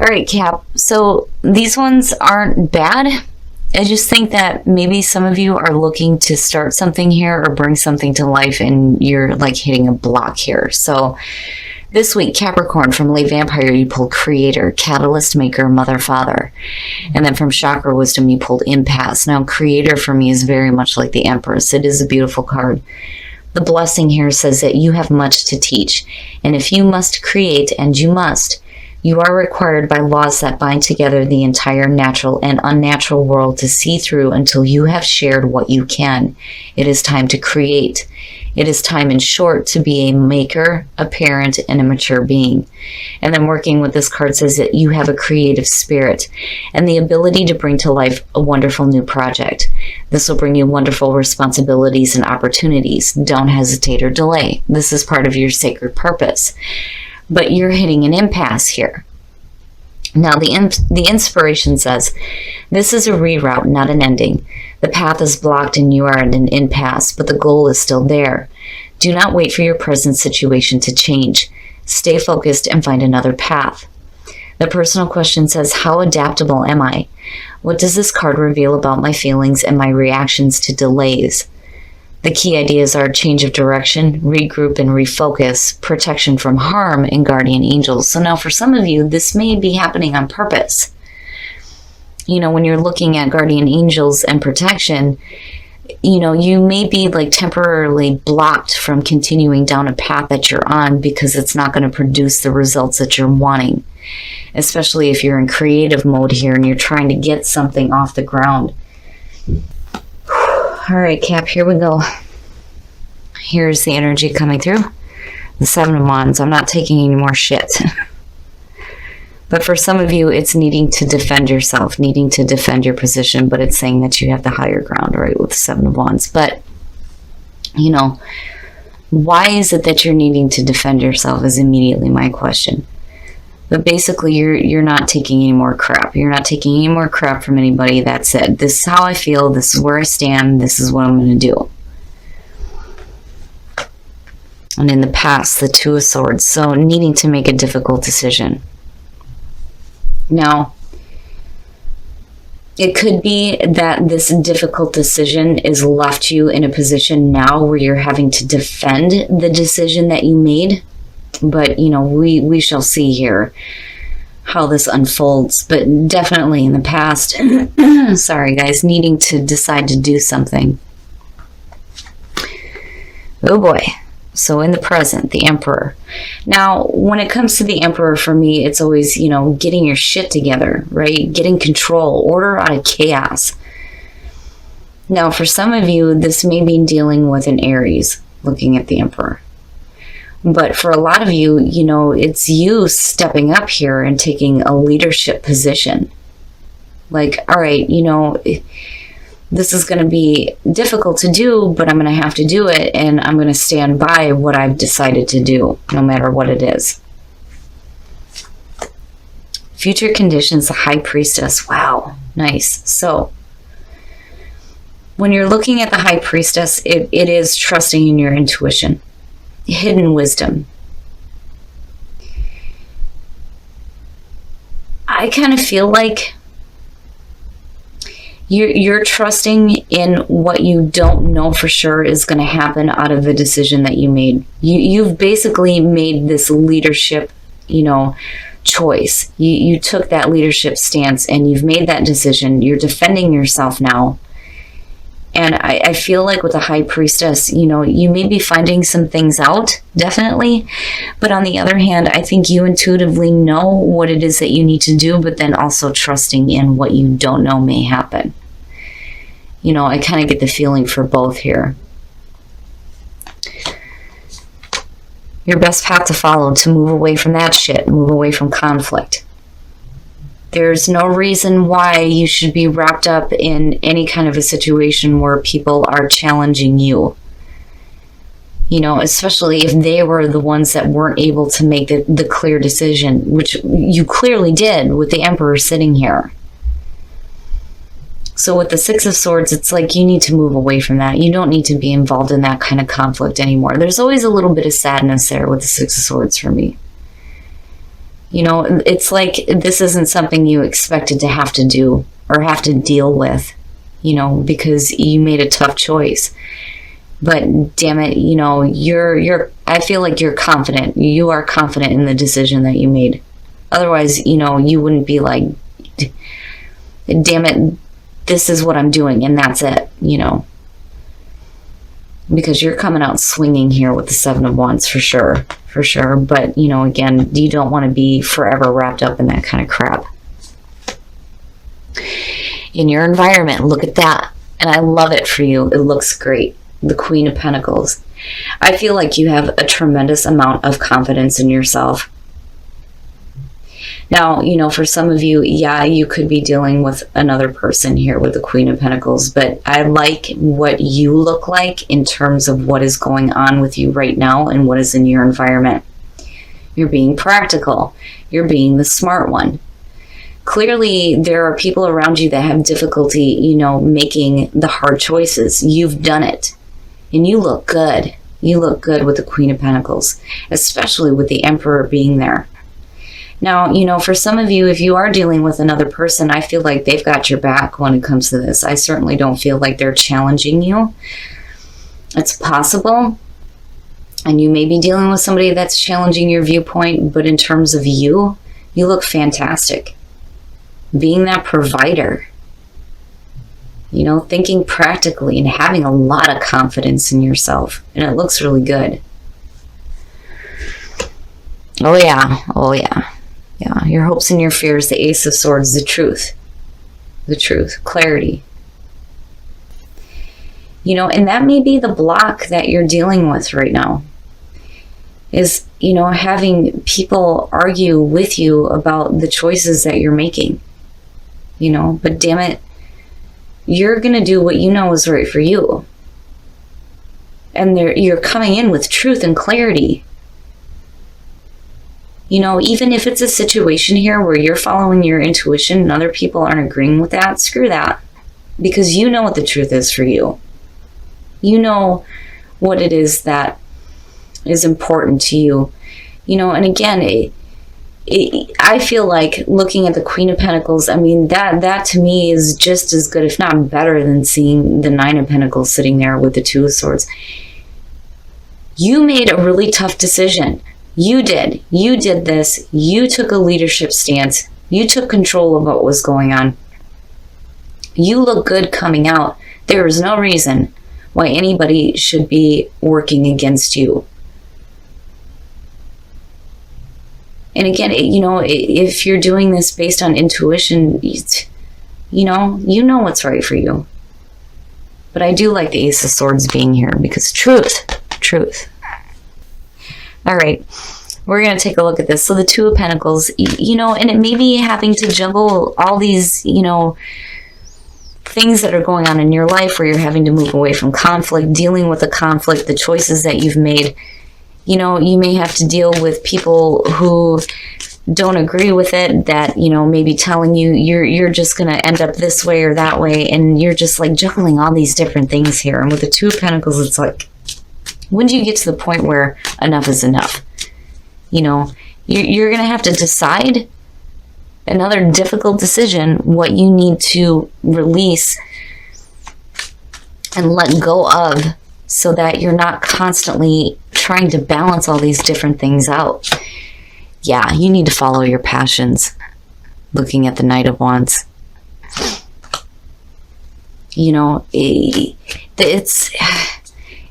All right, Cap. So these ones aren't bad. I just think that maybe some of you are looking to start something here or bring something to life, and you're like hitting a block here. So this week, Capricorn, from Late Vampire, you pulled Creator, Catalyst, Maker, Mother, Father. And then from Chakra Wisdom, you pulled Impasse. Now, Creator for me is very much like the Empress. It is a beautiful card. The blessing here says that you have much to teach. And if you must create, and you must, you are required by laws that bind together the entire natural and unnatural world to see through until you have shared what you can. It is time to create. It is time, in short, to be a maker, a parent, and a mature being. And then working with this card says that you have a creative spirit and the ability to bring to life a wonderful new project. This will bring you wonderful responsibilities and opportunities. Don't hesitate or delay. This is part of your sacred purpose. But you're hitting an impasse here. Now, the inspiration says, this is a reroute, not an ending. The path is blocked and you are at an impasse, but the goal is still there. Do not wait for your present situation to change. Stay focused and find another path. The personal question says, how adaptable am I? What does this card reveal about my feelings and my reactions to delays? The key ideas are change of direction, regroup and refocus, protection from harm, and guardian angels. So now for some of you, this may be happening on purpose. You know, when you're looking at guardian angels and protection, you know, you may be like temporarily blocked from continuing down a path that you're on because it's not going to produce the results that you're wanting. Especially if you're in creative mode here and you're trying to get something off the ground. All right, Cap, here we go. Here's the energy coming through. The Seven of Wands. I'm not taking any more shit. But for some of you, it's needing to defend yourself, needing to defend your position, but it's saying that you have the higher ground, right, with the Seven of Wands. But, you know, why is it that you're needing to defend yourself is immediately my question. But basically, you're not taking any more crap. You're not taking any more crap from anybody. That's it. This is how I feel. This is where I stand. This is what I'm going to do. And in the past, the Two of Swords. So needing to make a difficult decision. Now, it could be that this difficult decision is left you in a position now where you're having to defend the decision that you made. But, you know, we shall see here how this unfolds. But definitely in the past, sorry guys, needing to decide to do something. Oh boy. So in the present, the Emperor. Now, when it comes to the Emperor, for me, it's always, you know, getting your shit together, right? Getting control, order out of chaos. Now, for some of you, this may be dealing with an Aries, looking at the Emperor. But for a lot of you, you know, it's you stepping up here and taking a leadership position. Like, all right, you know, this is going to be difficult to do, but I'm going to have to do it, and I'm going to stand by what I've decided to do, no matter what it is. Future conditions, the High Priestess. Wow, nice. So, when you're looking at the High Priestess, it is trusting in your intuition. Hidden wisdom. I kind of feel like you're trusting in what you don't know for sure is going to happen out of the decision that you made. You've basically made this leadership, you know, choice. You took that leadership stance and you've made that decision. You're defending yourself now. And I feel like with the High Priestess, you know, you may be finding some things out, definitely. But on the other hand, I think you intuitively know what it is that you need to do, but then also trusting in what you don't know may happen. You know, I kind of get the feeling for both here. Your best path to follow, to move away from that shit, move away from conflict. There's no reason why you should be wrapped up in any kind of a situation where people are challenging you. You know, especially if they were the ones that weren't able to make the clear decision, which you clearly did with the Emperor sitting here. So with the Six of Swords, it's like you need to move away from that. You don't need to be involved in that kind of conflict anymore. There's always a little bit of sadness there with the Six of Swords for me. You know, it's like this isn't something you expected to have to do or have to deal with, you know, because you made a tough choice. But damn it, you know, I feel like you're confident. You are confident in the decision that you made. Otherwise, you know, you wouldn't be like, damn it, this is what I'm doing and that's it, you know. Because you're coming out swinging here with the Seven of Wands for sure. For sure. But, you know, again, you don't want to be forever wrapped up in that kind of crap. In your environment, look at that. And I love it for you. It looks great. The Queen of Pentacles. I feel like you have a tremendous amount of confidence in yourself. Now, you know, for some of you, yeah, you could be dealing with another person here with the Queen of Pentacles, but I like what you look like in terms of what is going on with you right now and what is in your environment. You're being practical. You're being the smart one. Clearly, there are people around you that have difficulty, you know, making the hard choices. You've done it. And you look good. You look good with the Queen of Pentacles, especially with the Emperor being there. Now, you know, for some of you, if you are dealing with another person, I feel like they've got your back when it comes to this. I certainly don't feel like they're challenging you. It's possible. And you may be dealing with somebody that's challenging your viewpoint, but in terms of you, you look fantastic. Being that provider, you know, thinking practically and having a lot of confidence in yourself. And it looks really good. Oh, yeah. Oh, yeah. Yeah, your hopes and your fears, the Ace of Swords, the truth, clarity. You know, and that may be the block that you're dealing with right now. Is, you know, having people argue with you about the choices that you're making. You know, but damn it, you're going to do what you know is right for you. And you're coming in with truth and clarity. You know, even if it's a situation here where you're following your intuition and other people aren't agreeing with that, screw that. Because you know what the truth is for you. You know what it is that is important to you. You know, and again, I feel like looking at the Queen of Pentacles, I mean, that to me is just as good, if not better, than seeing the Nine of Pentacles sitting there with the Two of Swords. You made a really tough decision. You did. You did this. You took a leadership stance. You took control of what was going on. You look good coming out. There is no reason why anybody should be working against you. And again, you know, if you're doing this based on intuition, you know what's right for you. But I do like the Ace of Swords being here because truth. All right, we're going to take a look at this. So the Two of Pentacles, you know, and it may be having to juggle all these, you know, things that are going on in your life where you're having to move away from conflict, dealing with the conflict, the choices that you've made. You know, you may have to deal with people who don't agree with it, that, you know, maybe telling you you're just going to end up this way or that way. And you're just like juggling all these different things here. And with the Two of Pentacles, it's like, when do you get to the point where enough is enough? You know, you're going to have to decide another difficult decision, what you need to release and let go of, so that you're not constantly trying to balance all these different things out. Yeah, you need to follow your passions. Looking at the Knight of Wands. You know,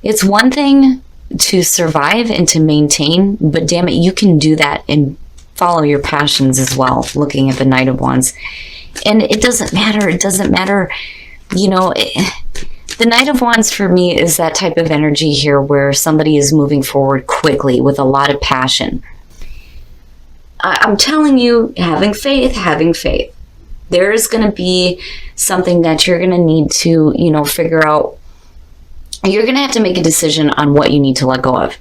it's one thing to survive and to maintain, but damn it, you can do that and follow your passions as well, looking at the Knight of Wands. And it doesn't matter, you know, the Knight of Wands for me is that type of energy here where somebody is moving forward quickly with a lot of passion. I'm telling you, having faith. There is going to be something that you're going to need to, you know, figure out. You're going to have to make a decision on what you need to let go of,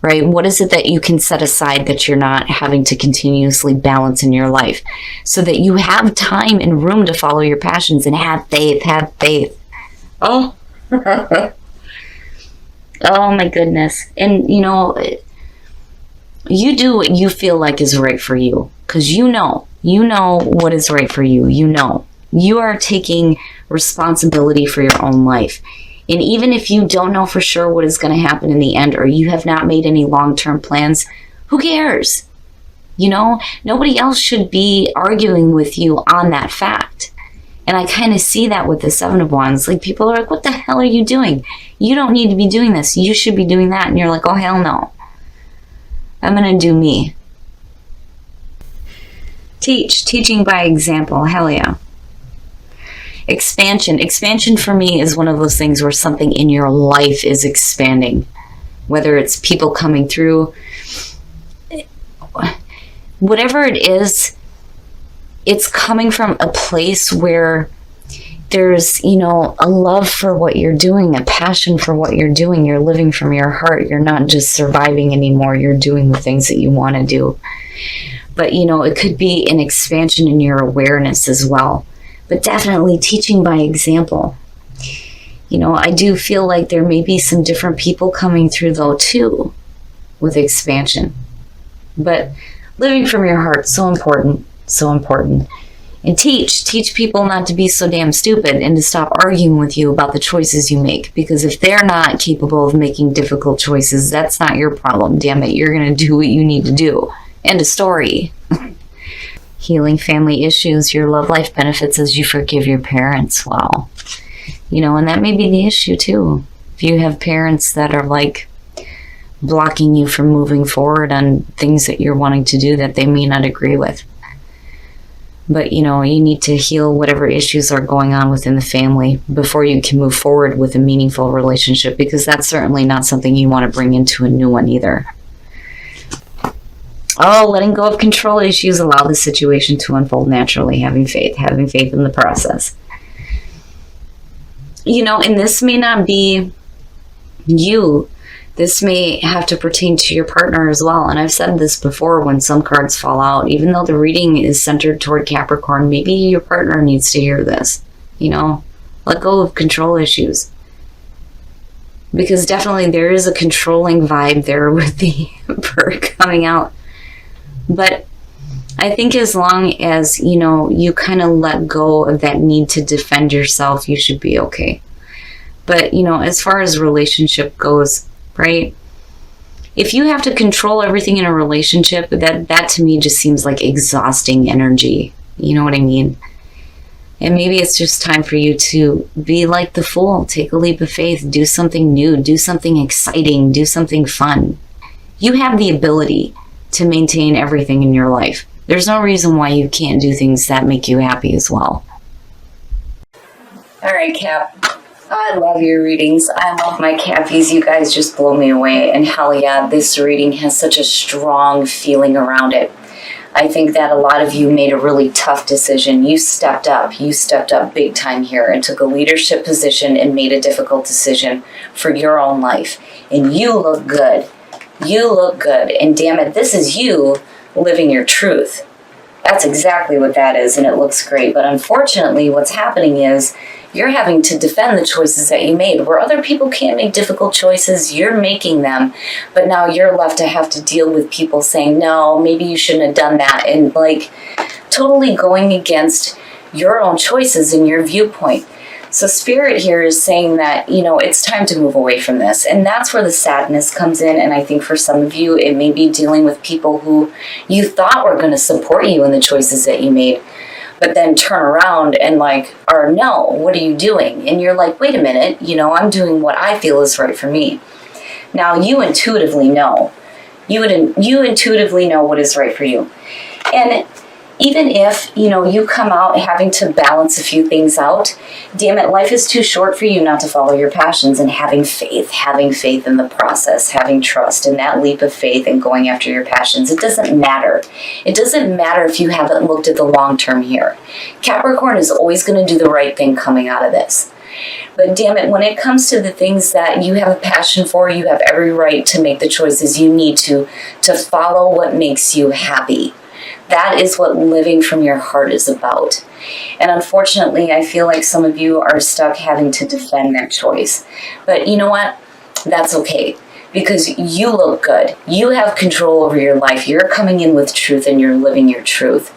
right? What is it that you can set aside that you're not having to continuously balance in your life, so that you have time and room to follow your passions and have faith. Oh, oh my goodness. And, you know, You do what you feel like is right for you, because you know what is right for you. You are taking responsibility for your own life. And even if you don't know for sure what is going to happen in the end, or you have not made any long-term plans, who cares? Nobody else should be arguing with you on that fact. And I kind of see that with the Seven of Wands. Like, people are like, what the hell are you doing? You don't need to be doing this. You should be doing that. And you're like, oh, hell no. I'm going to do me. Teaching by example. Hell yeah. Expansion for me is one of those things where something in your life is expanding. Whether it's people coming through, whatever it is, it's coming from a place where there's, a love for what you're doing, a passion for what you're doing. You're living from your heart. You're not just surviving anymore. You're doing the things that you want to do. But, it could be an expansion in your awareness as well. But definitely teaching by example. I do feel like there may be some different people coming through, though, too, with expansion. But living from your heart, so important, so important. And teach people not to be so damn stupid and to stop arguing with you about the choices you make. Because if they're not capable of making difficult choices, that's not your problem. Damn it, you're going to do what you need to do. End of story. Healing family issues, your love life benefits as you forgive your parents. Wow. And that may be the issue too. If you have parents that are like blocking you from moving forward on things that you're wanting to do that they may not agree with. But, you need to heal whatever issues are going on within the family before you can move forward with a meaningful relationship, because that's certainly not something you want to bring into a new one either. Oh, letting go of control issues, allow the situation to unfold naturally, having faith in the process. And this may not be you. This may have to pertain to your partner as well. And I've said this before when some cards fall out, even though the reading is centered toward Capricorn, maybe your partner needs to hear this. Let go of control issues. Because definitely there is a controlling vibe there with the Emperor coming out. But I think as long as, you kind of let go of that need to defend yourself, you should be okay. But, as far as relationship goes, right? If you have to control everything in a relationship, that to me just seems like exhausting energy. You know what I mean? And maybe it's just time for you to be like the Fool. Take a leap of faith. Do something new. Do something exciting. Do something fun. You have the ability to maintain everything in your life. There's no reason why you can't do things that make you happy as well. All right, Cap. I love your readings. I love my Cappies. You guys just blow me away. And hell yeah, this reading has such a strong feeling around it. I think that a lot of you made a really tough decision. You stepped up. You stepped up big time here and took a leadership position and made a difficult decision for your own life. And you look good. You look good. And damn it, this is you living your truth. That's exactly what that is, and it looks great. But unfortunately, what's happening is you're having to defend the choices that you made. Where other people can't make difficult choices, you're making them. But now you're left to have to deal with people saying, no, maybe you shouldn't have done that. And like totally going against your own choices and your viewpoint. So Spirit here is saying that, it's time to move away from this. And that's where the sadness comes in. And I think for some of you, it may be dealing with people who you thought were going to support you in the choices that you made, but then turn around and no, what are you doing? And you're like, wait a minute, I'm doing what I feel is right for me. Now you intuitively know. You intuitively know what is right for you. And even if, you come out having to balance a few things out, damn it, life is too short for you not to follow your passions, and having faith in the process, having trust in that leap of faith and going after your passions. It doesn't matter. It doesn't matter if you haven't looked at the long term here. Capricorn is always going to do the right thing coming out of this. But damn it, when it comes to the things that you have a passion for, you have every right to make the choices you need to follow what makes you happy. That is what living from your heart is about. And unfortunately, I feel like some of you are stuck having to defend that choice. But you know what? That's okay. because you look good. You have control over your life. You're coming in with truth and you're living your truth.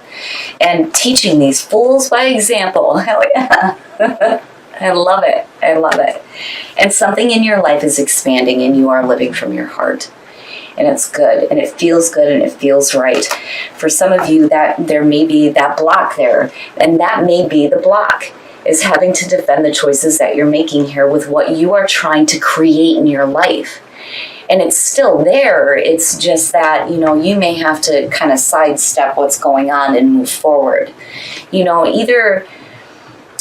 And teaching these fools by example. Hell yeah. I love it. I love it. And something in your life is expanding and you are living from your heart. And it's good and it feels good and it feels right. For some of you, that there may be that block there, and that may be the block, is having to defend the choices that you're making here with what you are trying to create in your life. And it's still there. It's just that, you may have to kind of sidestep what's going on and move forward. Either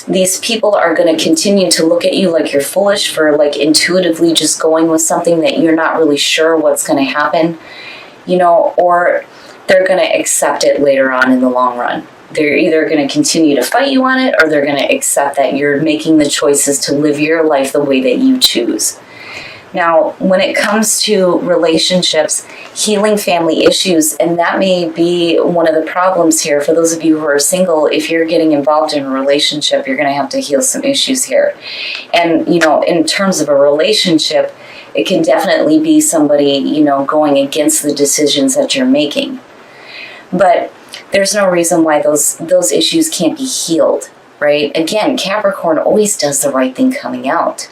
these people are going to continue to look at you like you're foolish for like intuitively just going with something that you're not really sure what's going to happen, or they're going to accept it later on in the long run. They're either going to continue to fight you on it, or they're going to accept that you're making the choices to live your life the way that you choose. Now, when it comes to relationships, healing family issues, and that may be one of the problems here. For those of you who are single, if you're getting involved in a relationship, you're going to have to heal some issues here. And, in terms of a relationship, it can definitely be somebody, going against the decisions that you're making. But there's no reason why those issues can't be healed, right? Again, Capricorn always does the right thing coming out.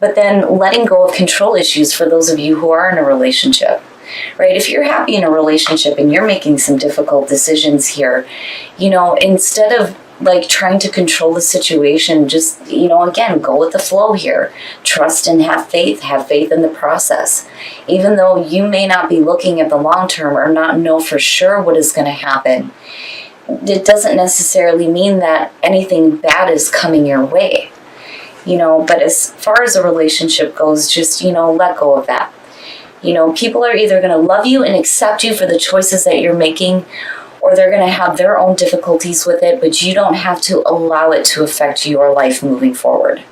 But then letting go of control issues for those of you who are in a relationship, right? If you're happy in a relationship and you're making some difficult decisions here, instead of like trying to control the situation, just, again, go with the flow here. Trust and have faith in the process. Even though you may not be looking at the long term or not know for sure what is going to happen, it doesn't necessarily mean that anything bad is coming your way. But as far as a relationship goes, just, let go of that. People are either going to love you and accept you for the choices that you're making, or they're going to have their own difficulties with it, but you don't have to allow it to affect your life moving forward.